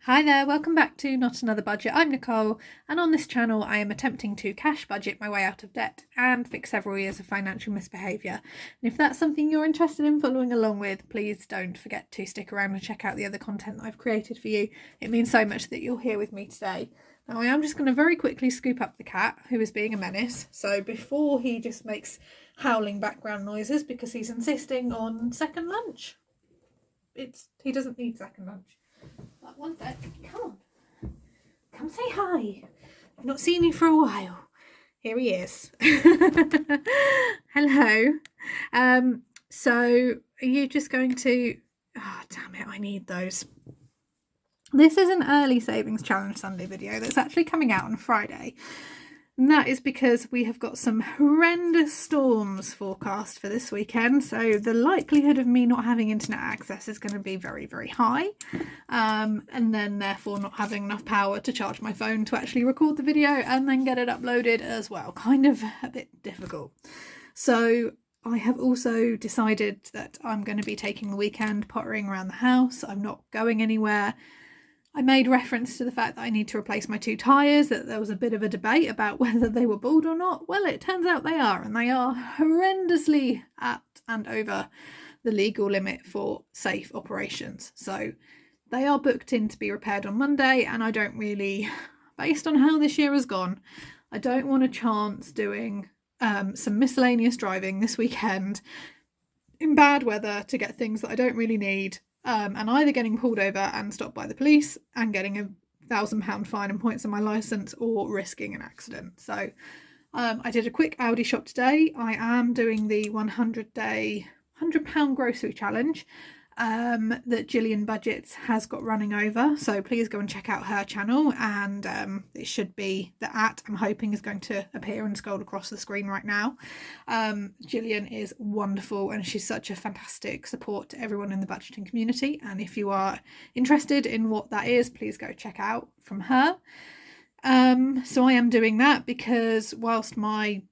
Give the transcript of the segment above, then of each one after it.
Hi there, welcome back to Not Another Budget. I'm Nicole, and on this channel I am attempting to cash budget my way out of debt and fix several years of financial misbehaviour. And if that's something you're interested in following along with, please don't forget to stick around and check out the other content that I've created for you. It means so much that you're here with me today. Now I am just going to very quickly scoop up the cat, who is being a menace, so before he just makes howling background noises because he's insisting on second lunch. He doesn't need second lunch. One sec, come on. Come say hi. I've not seen you for a while. Here he is. Hello. So are you just going to... Oh, damn it, I need those. This is an early Savings Challenge Sunday video that's actually coming out on Friday. And that is because we have got some horrendous storms forecast for this weekend. So the likelihood of me not having internet access is going to be very, very high. And then therefore not having enough power to charge my phone to actually record the video and then get it uploaded as well. Kind of a bit difficult. So I have also decided that I'm going to be taking the weekend pottering around the house. I'm not going anywhere. I made reference to the fact that I need to replace my 2 tyres, that there was a bit of a debate about whether they were bald or not. Well, it turns out they are, and they are horrendously at and over the legal limit for safe operations. So they are booked in to be repaired on Monday, and I don't really, based on how this year has gone, I don't want a chance doing some miscellaneous driving this weekend in bad weather to get things that I don't really need. And either getting pulled over and stopped by the police and getting £1,000 fine and points on my licence, or risking an accident. So I did a quick Audi shop today. I am doing the 100-day £100 grocery challenge that Gillian Budgets has got running over. So please go and check out her channel, and it should be the I'm hoping is going to appear and scroll across the screen right now. Gillian is wonderful, and she's such a fantastic support to everyone in the budgeting community, and if you are interested in what that is, please go check out from her. So I am doing that because whilst my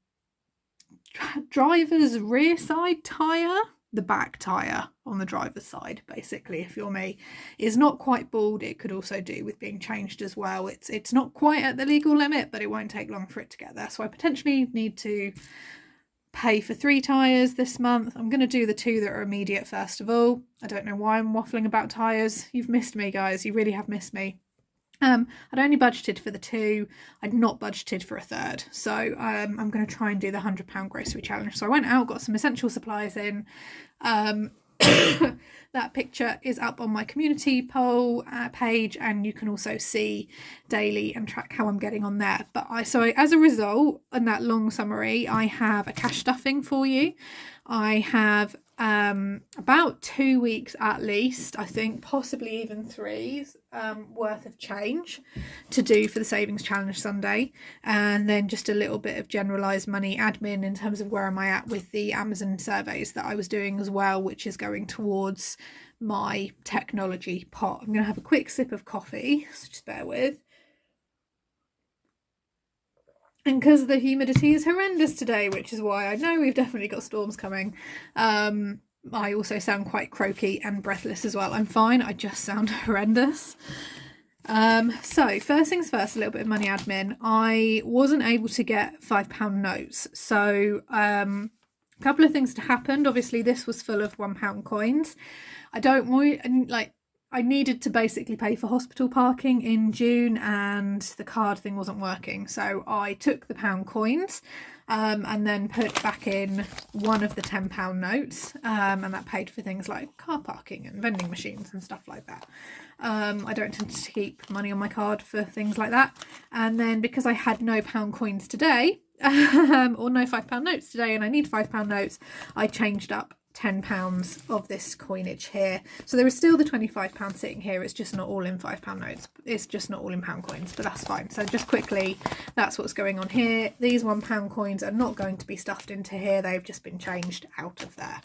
driver's rear side tyre, the back tyre on the driver's side, basically, if you're me, is not quite bald, it could also do with being changed as well. It's not quite at the legal limit, but it won't take long for it to get there. So I potentially need to pay for 3 tyres this month. I'm going to do the 2 that are immediate first of all. I don't know why I'm waffling about tyres. You've missed me, guys. You really have missed me. I'd only budgeted for the 2. I'd not budgeted for a 3rd. So I'm going to try and do the £100 grocery challenge. So I went out, got some essential supplies in. That picture is up on my community poll page, and you can also see daily and track how I'm getting on there. But as a result, in that long summary, I have a cash stuffing for you. I have about 2 weeks at least, I think, possibly even 3 worth of change to do for the Savings Challenge Sunday, and then just a little bit of generalised money admin in terms of where am I at with the Amazon surveys that I was doing as well, which is going towards my technology pot. I'm going to have a quick sip of coffee, so just bear with. And because the humidity is horrendous today, which is why I know we've definitely got storms coming, I also sound quite croaky and breathless as well. I'm fine, I just sound horrendous. So first things first, a little bit of money admin. I wasn't able to get £5 notes. So a couple of things that happened. Obviously, this was full of £1 coins. I needed to basically pay for hospital parking in June, and the card thing wasn't working. So I took the £1 coins and then put back in one of the £10 notes, and that paid for things like car parking and vending machines and stuff like that. I don't tend to keep money on my card for things like that. And then because I had no £1 coins today, or no £5 notes today, and I need £5 notes, I changed up £10 of this coinage here. So there is still the £25 sitting here. It's just not all in £5 notes. It's just not all in pound coins, but that's fine. So just quickly, that's what's going on here. These £1 coins are not going to be stuffed into here. They've just been changed out of there.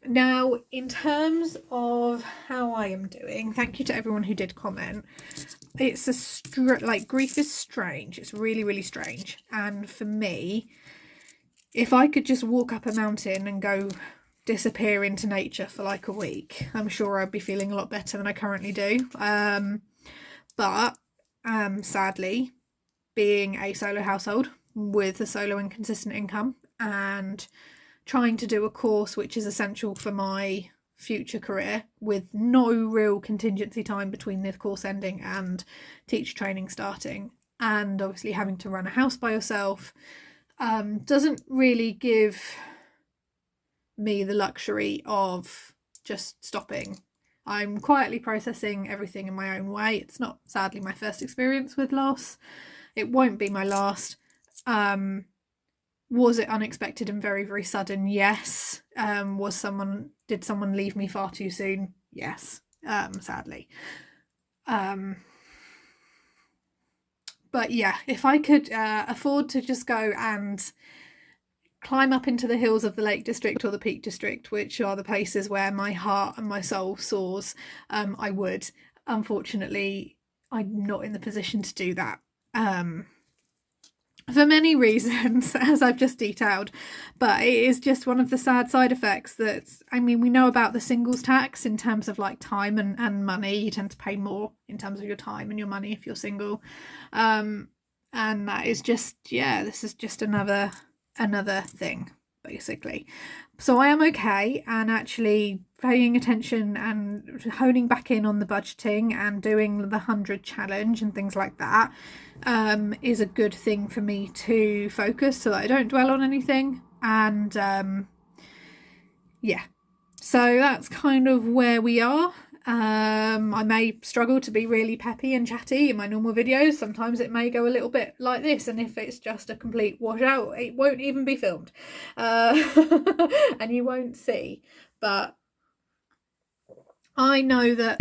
Now, in terms of how I am doing, thank you to everyone who did comment. It's grief is strange. It's really, really strange. And for me, if I could just walk up a mountain and go disappear into nature for like a week, I'm sure I'd be feeling a lot better than I currently do. But sadly, being a solo household with a solo and consistent income and trying to do a course which is essential for my future career with no real contingency time between the course ending and teacher training starting, and obviously having to run a house by yourself, doesn't really give me the luxury of just stopping. I'm quietly processing everything in my own way. It's not, sadly, my first experience with loss. It won't be my last. Was it unexpected and very, very sudden? Yes. Did someone leave me far too soon? Yes, sadly. But yeah, if I could afford to just go and climb up into the hills of the Lake District or the Peak District, which are the places where my heart and my soul soars, I would. Unfortunately, I'm not in the position to do that. For many reasons, as I've just detailed, but it is just one of the sad side effects that, I mean, we know about the singles tax in terms of like time and money. You tend to pay more in terms of your time and your money if you're single. And that is just, yeah, this is just another thing, basically. So I am okay, and actually paying attention and honing back in on the budgeting and doing the 100 challenge and things like that is a good thing for me to focus so that I don't dwell on anything. And yeah, so that's kind of where we are. I may struggle to be really peppy and chatty in my normal videos. Sometimes it may go a little bit like this, and if it's just a complete washout, it won't even be filmed and you won't see. But I know that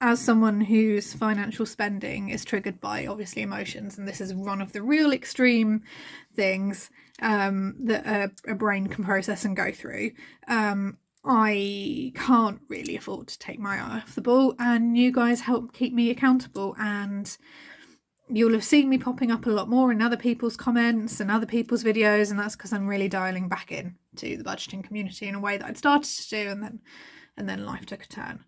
as someone whose financial spending is triggered by obviously emotions, and this is one of the real extreme things that a brain can process and go through, I can't really afford to take my eye off the ball, and you guys help keep me accountable, and you'll have seen me popping up a lot more in other people's comments and other people's videos, and that's because I'm really dialing back in to the budgeting community in a way that I'd started to do, and then life took a turn.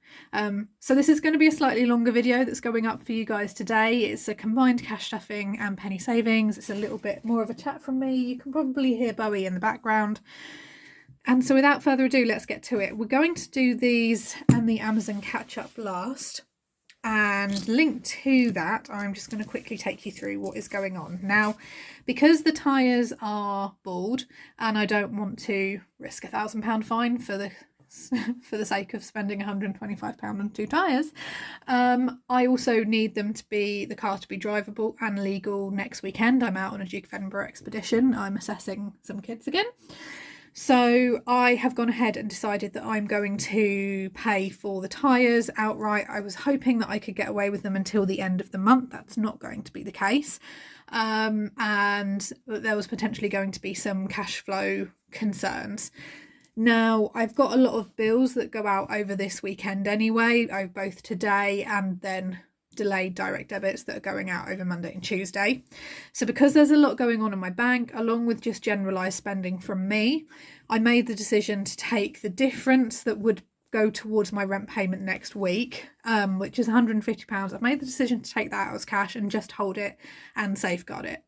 So this is going to be a slightly longer video that's going up for you guys today. It's a combined cash stuffing and penny savings. It's a little bit more of a chat from me. You can probably hear Bowie in the background. And so without further ado, let's get to it. We're going to do these and the Amazon catch-up last. And linked to that, I'm just going to quickly take you through what is going on. Now, because the tyres are bald and I don't want to risk a £1,000 fine for the sake of spending £125 on 2 tyres, I also need the car to be drivable and legal next weekend. I'm out on a Duke of Edinburgh expedition. I'm assessing some kids again. So I have gone ahead and decided that I'm going to pay for the tyres outright. I was hoping that I could get away with them until the end of the month. That's not going to be the case. And there was potentially going to be some cash flow concerns. Now, I've got a lot of bills that go out over this weekend anyway, both today and then delayed direct debits that are going out over Monday and Tuesday. So because there's a lot going on in my bank, along with just generalised spending from me, I made the decision to take the difference that would go towards my rent payment next week, which is £150. I've made the decision to take that out as cash and just hold it and safeguard it.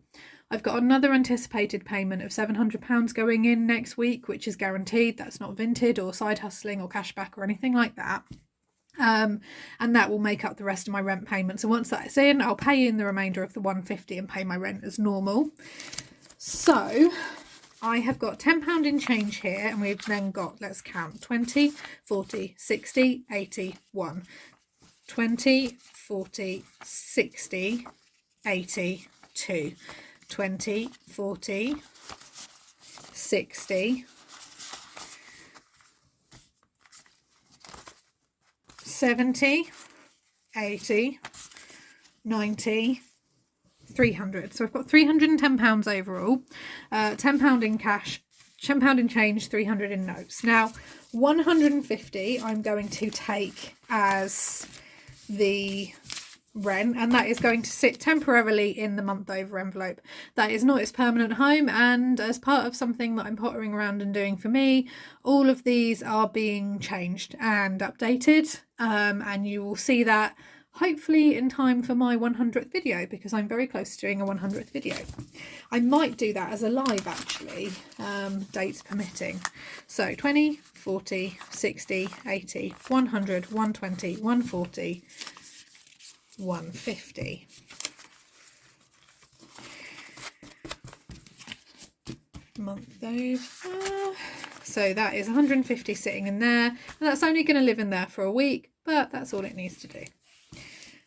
I've got another anticipated payment of £700 going in next week, which is guaranteed. That's not Vinted or side hustling or cashback or anything like that. And that will make up the rest of my rent payment. So once that's in, I'll pay in the remainder of the £150 and pay my rent as normal. So I have got £10 in change here, and we've then got, let's count, 20, 40, 60, 80, 1. 20, 40, 60, 80, 2. 20, 40, 60, 70, 80, 90, 300. So I've got £310 overall, £10 in cash, £10 in change, 300 in notes. Now, 150 I'm going to take as the rent, and that is going to sit temporarily in the month over envelope. That is not its permanent home, and as part of something that I'm pottering around and doing for me, all of these are being changed and updated, and you will see that hopefully in time for my 100th video, because I'm very close to doing a 100th video. I might do that as a live actually, dates permitting. So 20, 40, 60, 80, 100, 120, 140, 150. Month those. So that is 150 sitting in there, and that's only going to live in there for a week, but that's all it needs to do.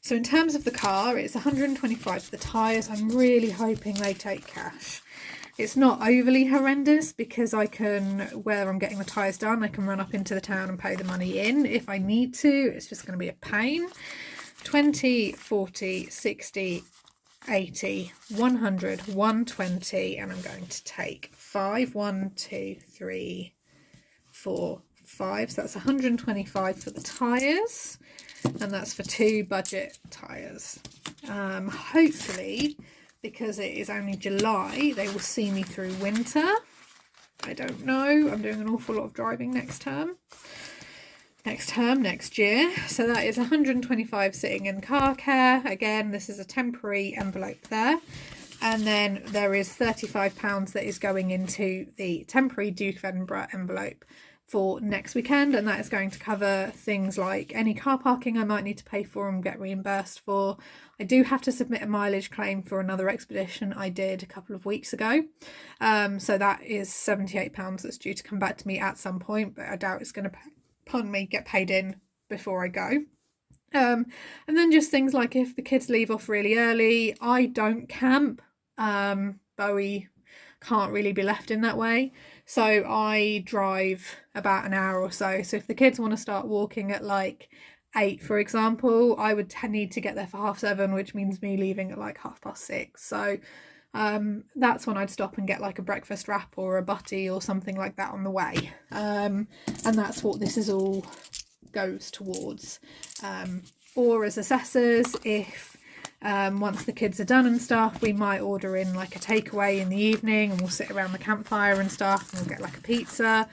So in terms of the car, it's 125 for the tyres. I'm really hoping they take cash. It's not overly horrendous because I can, where I'm getting the tyres done, I can run up into the town and pay the money in if I need to. It's just going to be a pain. 20, 40, 60, 80, 100, 120, and I'm going to take 5. 1, 2, 3, 4, 5. So that's 125 for the tyres, and that's for 2 budget tyres. Hopefully, because it is only July, they will see me through winter. I don't know. I'm doing an awful lot of driving next year. So that is 125 sitting in car care. Again, this is a temporary envelope there. And then there is £35 that is going into the temporary Duke of Edinburgh envelope for next weekend, and that is going to cover things like any car parking I might need to pay for and get reimbursed for. I do have to submit a mileage claim for another expedition I did a couple of weeks ago, so that is £78 that's due to come back to me at some point, but I doubt it's going to get paid in before I go. And then just things like if the kids leave off really early, I don't camp. Bowie can't really be left in that way, so I drive about an hour or so. So if the kids want to start walking at like 8, for example, I would need to get there for 7:30, which means me leaving at like 6:30. So that's when I'd stop and get like a breakfast wrap or a butty or something like that on the way, and that's what this is all goes towards. Or as assessors, if once the kids are done and stuff, we might order in like a takeaway in the evening and we'll sit around the campfire and stuff, and we'll get like a pizza.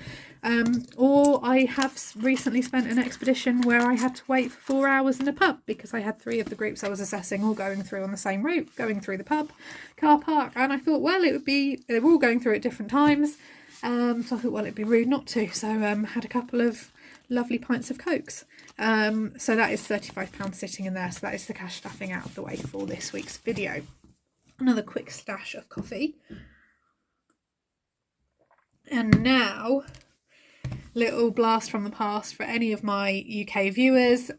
Or I have recently spent an expedition where I had to wait for 4 hours in a pub because I had 3 of the groups I was assessing all going through on the same route, going through the pub car park, and I thought, well, they were all going through at different times, so I thought, well, it'd be rude not to, so had a couple of lovely pints of Cokes. So that is £35 sitting in there, so that is the cash stuffing out of the way for this week's video. Another quick stash of coffee. And now, little blast from the past for any of my UK viewers.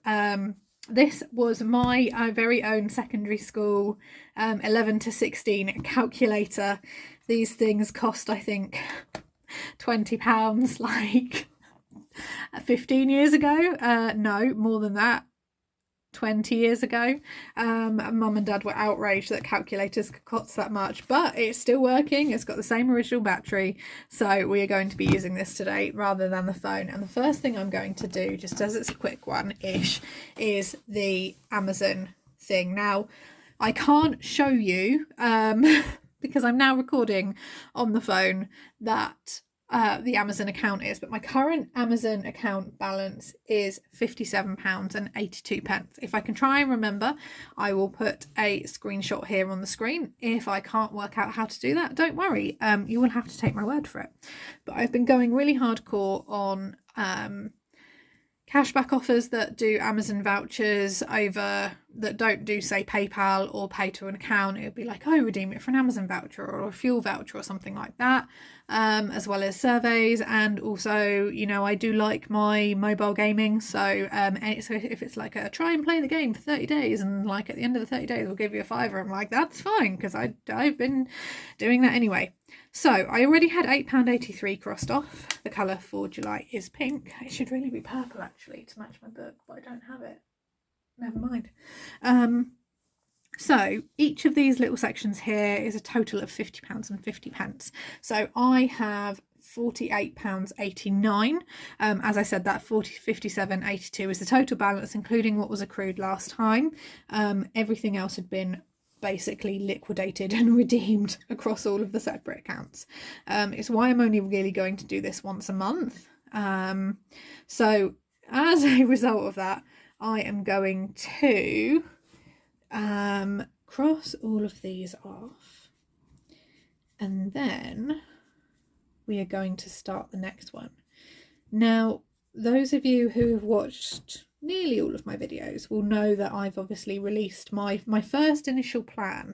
This was my very own secondary school 11 to 16 calculator. These things cost, I think, £20 like 15 years ago. No, more than that, 20 years ago. Mum and Dad were outraged that calculators could cost that much, but it's still working. It's got the same original battery, so we are going to be using this today rather than the phone. And the first thing I'm going to do, just as it's a quick one-ish, is the Amazon thing. Now, I can't show you because I'm now recording on the phone that the Amazon account is, but my current Amazon account balance is £57.82. If I can try and remember, I will put a screenshot here on the screen. If I can't work out how to do that, don't worry, you will have to take my word for it. But I've been going really hardcore on cashback offers that do Amazon vouchers over, that don't do, say, PayPal or pay to an account. It would be like, oh, redeem it for an Amazon voucher or a fuel voucher or something like that, as well as surveys. And also, you know, I do like my mobile gaming, so so if it's like a try and play the game for 30 days and like at the end of the 30 days we'll give you a £5, I'm like, that's fine, because I've been doing that anyway. So I already had £8.83 crossed off. The colour for July is pink. It should really be purple actually to match my book, but I don't have it. Never mind. So each of these little sections here is a total of £50.50. So I have £48.89. As I said, that £57.82 is the total balance, including what was accrued last time. Everything else had been basically liquidated and redeemed across all of the separate accounts. It's why I'm only really going to do this once a month. So as a result of that, I am going to cross all of these off, and then we are going to start the next one. Now, those of you who have watched nearly all of my videos will know that I've obviously released my first initial plan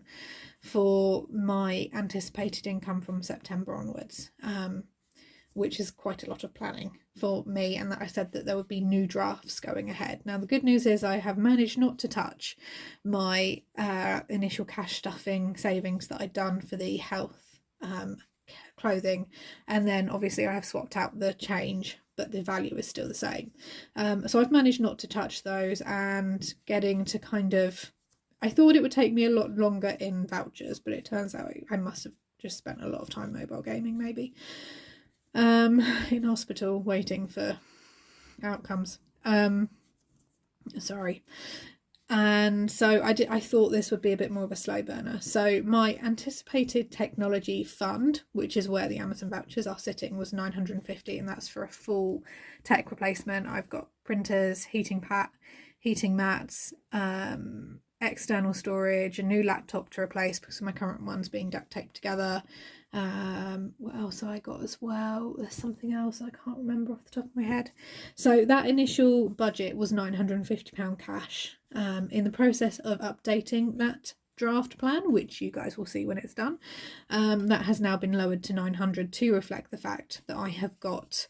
for my anticipated income from September onwards, which is quite a lot of planning for me, and that I said that there would be new drafts going ahead. Now, the good news is I have managed not to touch my initial cash stuffing savings that I'd done for the health clothing, and then obviously I have swapped out the change, but the value is still the same. So I've managed not to touch those, and getting to kind of, I thought it would take me a lot longer in vouchers, but it turns out I must have just spent a lot of time mobile gaming, maybe, in hospital waiting for outcomes. Sorry. And so I thought this would be a bit more of a slow burner. So my anticipated technology fund, which is where the Amazon vouchers are sitting, was 950, and that's for a full tech replacement. I've got printers, heating mats, external storage, a new laptop to replace because my current one's being duct taped together. What else have I got as well? There's something else I can't remember off the top of my head. So that initial budget was £950 cash. In the process of updating that draft plan, which you guys will see when it's done, that has now been lowered to 900 to reflect the fact that I have got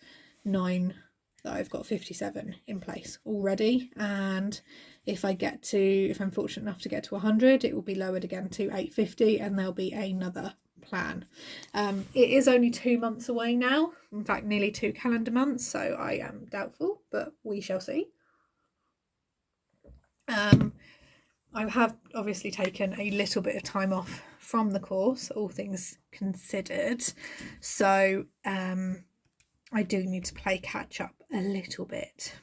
57 in place already, and if I'm fortunate enough to get to 100, it will be lowered again to 850, and there'll be another plan. It is only 2 months away now, in fact nearly 2 calendar months, so I am doubtful, but we shall see. I have obviously taken a little bit of time off from the course, all things considered, so I do need to play catch up a little bit.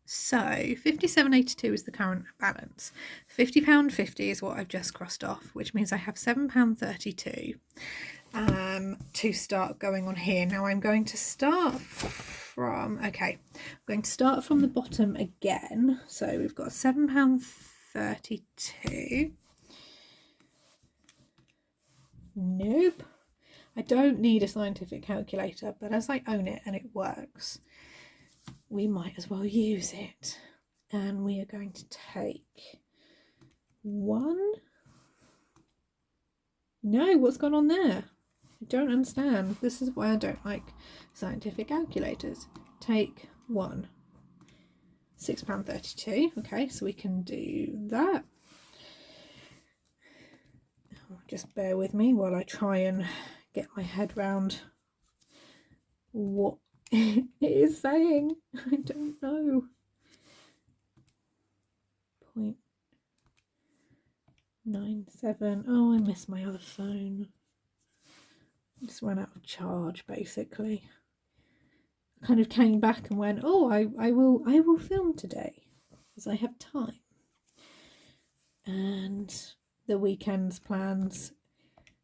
So £57.82 is the current balance. £50.50 is what I've just crossed off, which means I have £7.32 to start going on here. Now I'm going to start from the bottom again. So we've got £7.32. Nope. I don't need a scientific calculator, but as I own it and it works, we might as well use it. And we are going to take one. No, what's gone on there? I don't understand. This is why I don't like scientific calculators. Take one. £6.32. Okay, so we can do that. Just bear with me while I try and get my head round what it is saying. I don't know. 0.97. Oh, I missed my other phone. Just ran out of charge, basically. Kind of came back and went, oh, I will film today because I have time. And the weekend's plans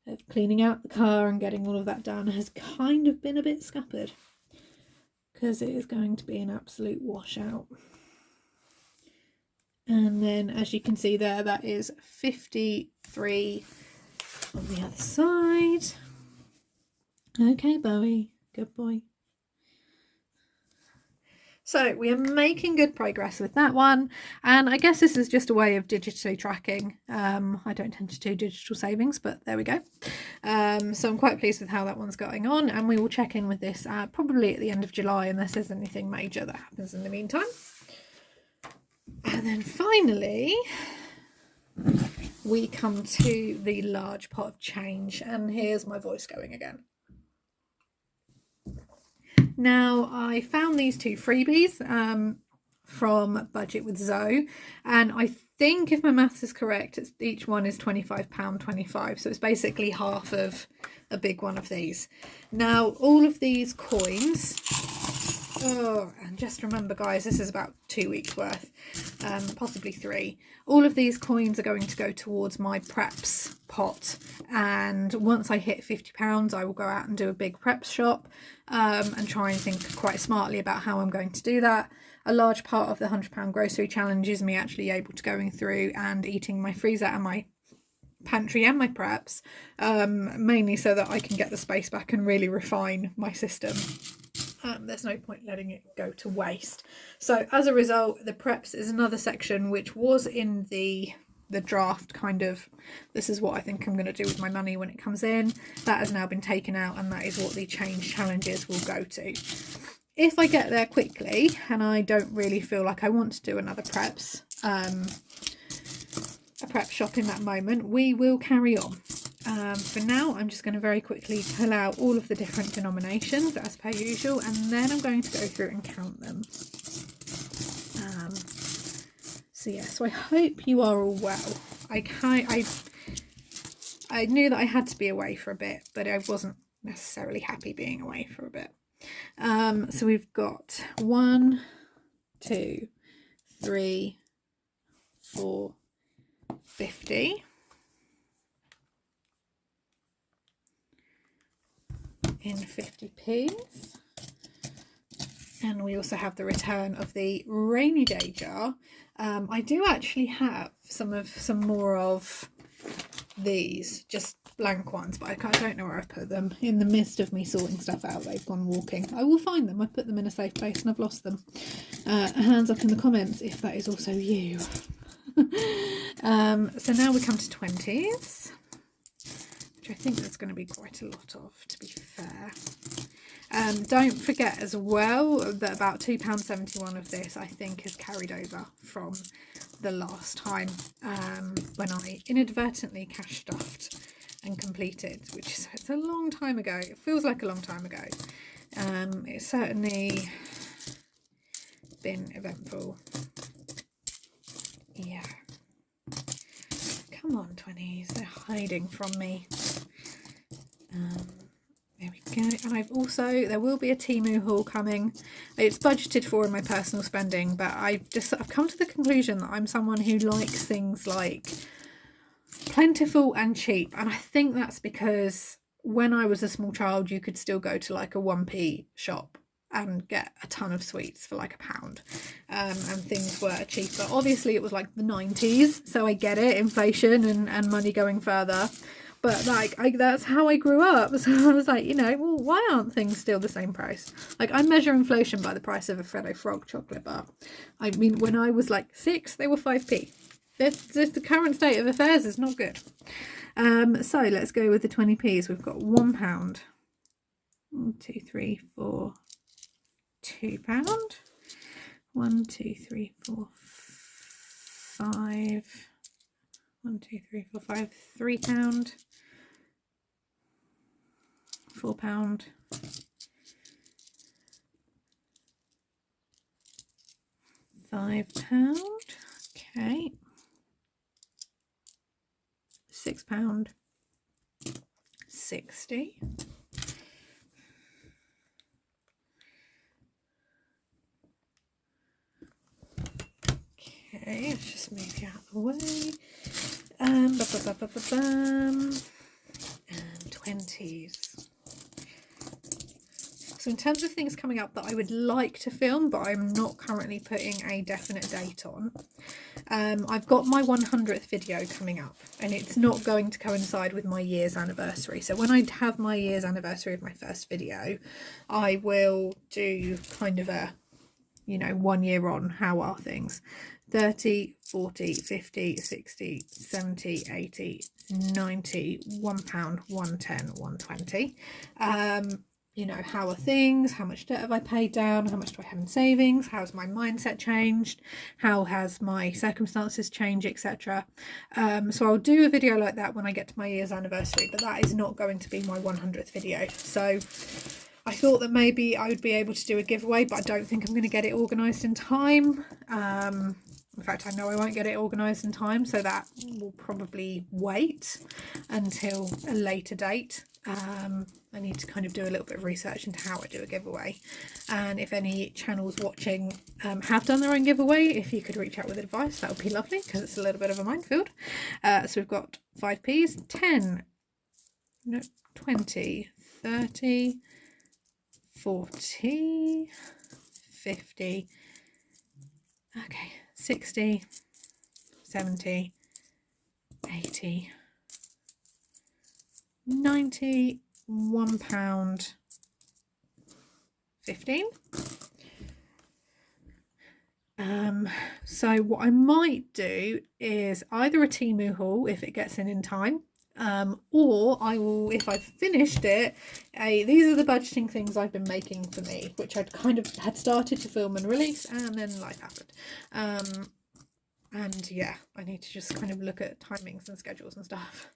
of cleaning out the car and getting all of that done has kind of been a bit scuppered because it is going to be an absolute washout. And then, as you can see there, that is 53 on the other side. Okay, Bowie, good boy. So we are making good progress with that one, and I guess this is just a way of digitally tracking. I don't tend to do digital savings, but there we go. So I'm quite pleased with how that one's going on, and we will check in with this probably at the end of July unless there's anything major that happens in the meantime. And then finally we come to the large pot of change, and here's my voice going again. Now, I found these two freebies from Budget with Zoe, and I think if my maths is correct, each one is £25.25, so it's basically half of a big one of these. Now, all of these coins Oh, and just remember, guys, this is about 2 weeks worth, possibly 3. All of these coins are going to go towards my preps pot, and once I hit £50, I will go out and do a big preps shop, and try and think quite smartly about how I'm going to do that. A large part of the £100 grocery challenge is me actually able to going through and eating my freezer and my pantry and my preps, mainly so that I can get the space back and really refine my system. There's no point letting it go to waste. So as a result, the preps is another section which was in the draft kind of, this is what I think I'm going to do with my money when it comes in. That has now been taken out, and that is what the change challenges will go to. If I get there quickly and I don't really feel like I want to do another preps, a prep shop in that moment, we will carry on. For now, I'm just going to very quickly pull out all of the different denominations as per usual, and then I'm going to go through and count them. So yeah, so I hope you are all well. I knew that I had to be away for a bit, but I wasn't necessarily happy being away for a bit. So we've got 1, 2, 3, 4, 50. In 50p's, and we also have the return of the rainy day jar. I do actually have some more of these, just blank ones, but I don't know where I've put them. In the midst of me sorting stuff out, they've gone walking. I will find them. I put them in a safe place and I've lost them. Hands up in the comments if that is also you. So now we come to 20s. I think there's going to be quite a lot of, to be fair. Don't forget as well that about £2.71 of this I think is carried over from the last time when I inadvertently cash stuffed and completed, which is, it's a long time ago. It feels like a long time ago. It's certainly been eventful. Yeah. Come on, 20s, they're hiding from me. There we go. And I've also, there will be a Temu haul coming. It's budgeted for in my personal spending, but I've come to the conclusion that I'm someone who likes things like plentiful and cheap. And I think that's because when I was a small child, you could still go to like a 1p shop and get a ton of sweets for like £1, and things were cheaper. Obviously it was like the 90s, so I get it, inflation and money going further, but like that's how I grew up. So I was like, you know, well, why aren't things still the same price? Like, I measure inflation by the price of a Freddo Frog chocolate bar. I mean, when I was like 6, they were 5p. The current state of affairs is not good. So let's go with the 20p's. We've got £1, 1, 2, 3, 4, £2, 1, 2, 3, 4, 5, 1, 2, 3, 4, 5, £3, £4, £5, okay, £6, 60. Okay, let's just move you out of the way. And 20s. So in terms of things coming up that I would like to film, but I'm not currently putting a definite date on, I've got my 100th video coming up, and it's not going to coincide with my year's anniversary. So when I have my year's anniversary of my first video, I will do kind of a, you know, 1 year on, how are things? 30, 40, 50, 60, 70, 80, 90, £1, 110, 120. You know, how are things? How much debt have I paid down? How much do I have in savings? How's my mindset changed? How has my circumstances changed, etc. So I'll do a video like that when I get to my year's anniversary, but that is not going to be my 100th video. So I thought that maybe I would be able to do a giveaway, but I don't think I'm going to get it organised in time. In fact, I know I won't get it organised in time, so that will probably wait until a later date. I need to kind of do a little bit of research into how I do a giveaway, and if any channels watching have done their own giveaway, if you could reach out with advice, that would be lovely, because it's a little bit of a minefield. So we've got 5p's, 10, no, 20, 30, 40, 50, okay, 60, 70, 80, 90, £1, 15. So what I might do is either a Temu haul if it gets in time, or I will, if I've finished it, these are the budgeting things I've been making for me, which I'd kind of had started to film and release, and then life happened. And yeah, I need to just kind of look at timings and schedules and stuff.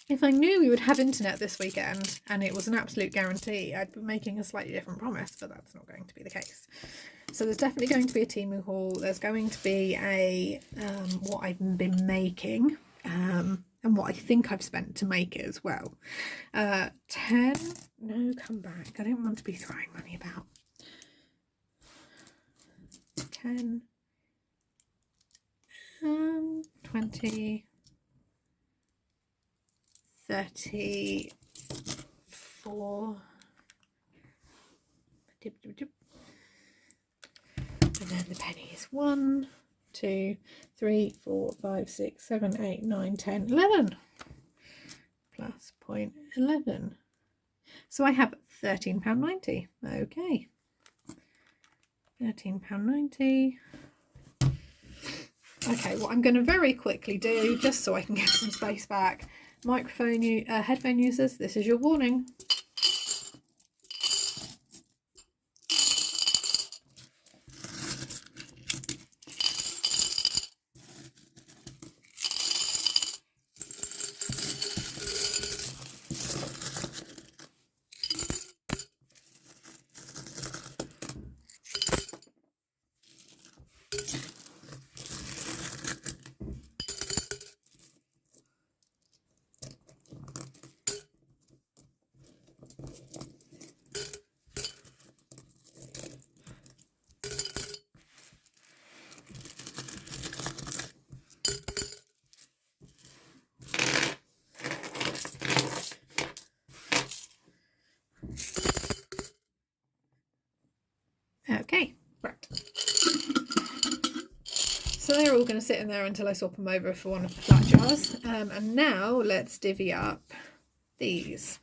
If I knew we would have internet this weekend and it was an absolute guarantee, I'd be making a slightly different promise, but that's not going to be the case. So there's definitely going to be a Temu haul. There's going to be a what I've been making, and what I think I've spent to make it as well. 10, no, come back. I don't want to be throwing money about. 10, 20, 34, and then the pennies. 1, 2, 3, 4, 5, 6, 7, 8, 9, 10, 11 plus 0.11. So I have £13.90. Okay, £13.90. Okay, what I'm going to very quickly do, just so I can get some space back, headphone users, this is your warning. Okay, right. So they're all going to sit in there until I swap them over for one of the flat jars. And now let's divvy up these.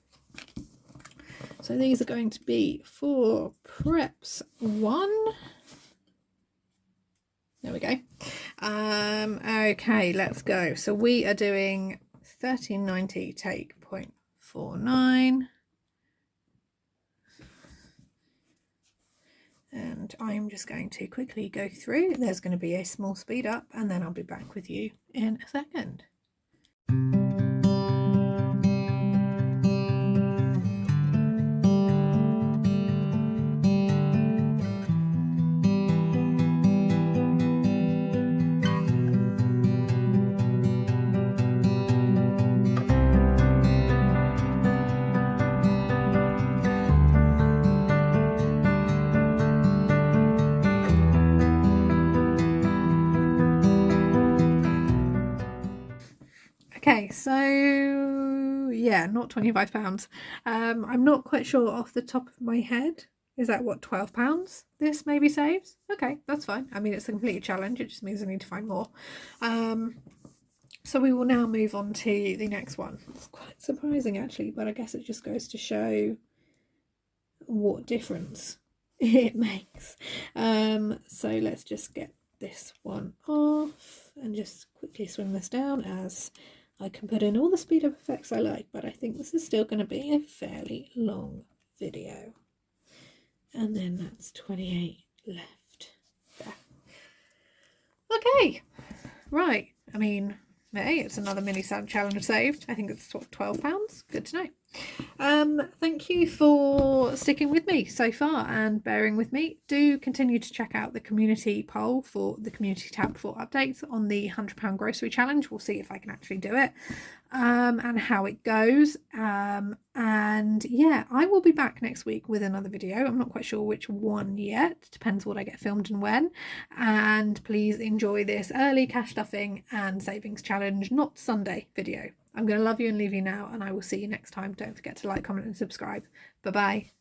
So these are going to be for preps 1. There we go. Okay, let's go. So we are doing 13.90 take 0.49. And I'm just going to quickly go through. There's going to be a small speed up, and then I'll be back with you in a second. Okay, so yeah, not £25. I'm not quite sure off the top of my head. Is that what, £12 this maybe saves? Okay, that's fine. I mean, it's a complete challenge. It just means I need to find more. So we will now move on to the next one. It's quite surprising actually, but I guess it just goes to show what difference it makes. So let's just get this one off and just quickly swing this down, as I can put in all the speed up effects I like, but I think this is still going to be a fairly long video. And then that's 28 left there. Okay, right. I mean, hey, it's another mini challenge saved. I think it's what, £12. Good to know. Thank you for sticking with me so far and bearing with me. Do continue to check out the community poll for the community tab for updates on the £100 grocery challenge. We'll see if I can actually do it and how it goes. And yeah, I will be back next week with another video. I'm not quite sure which one yet. Depends what I get filmed and when. And please enjoy this early cash stuffing and savings challenge, not Sunday video. I'm going to love you and leave you now, and I will see you next time. Don't forget to like, comment, and subscribe. Bye-bye.